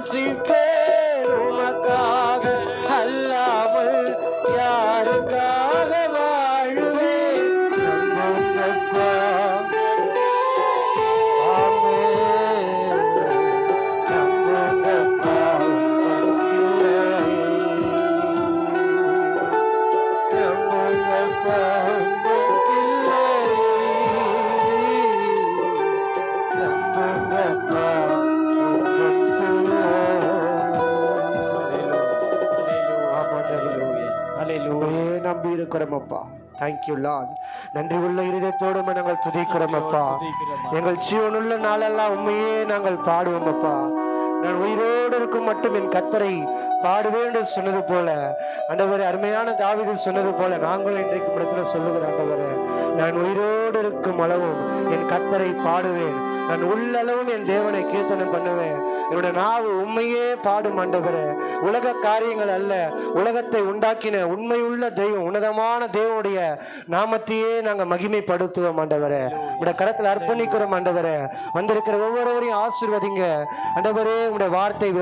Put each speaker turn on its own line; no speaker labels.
வாசிப்பேன் உமக்காக, அல்லாமல் யாருக்காக வாழுவேன். நம்புங்கப்பா. ஆமென். நம்புங்கப்பா. நம்புங்கப்பா. நம்பி இருக்கிறோம் அப்பா. Thank you Lord. நன்றி உள்ள இருதயத்தோடு நாங்கள் துதிக்கிறோம் அப்பா. எங்கள் ஜீவனுள்ள நாளெல்லாம் உண்மையே நாங்கள் பாடுவோம் அப்பா. நான் உயிரோடு இருக்கும் மட்டும் என் கர்த்தரை பாடுவேன் என்று சொன்னது போல ஆண்டவரே, அருமையான தாவீது சொன்னது போல நாங்களும் இன்றைக்கு இடத்துல சொல்லுகிறோம் ஆண்டவரே, நான் உயிரோடு இருக்கும் அளவும் என் கர்த்தரை பாடுவேன், நான் உள்ளளவும் என் தேவனை கீர்த்தனம் பண்ணுவேன். என்னுடைய நாவு உண்மையே பாடும் ஆண்டவரே. உலக காரியங்கள் அல்ல, உலகத்தை உண்டாக்கின உண்மையுள்ள தெய்வம், உன்னதமான தேவனுடைய நாமத்தையே நாங்கள் மகிமைப்படுத்துவோம் ஆண்டவரே. உடைய கரத்தில் அர்ப்பணிக்கிறோம் ஆண்டவரே. வந்திருக்கிற ஒவ்வொருவரையும் ஆசீர்வதிங்க ஆண்டவரே. உடைய வார்த்தை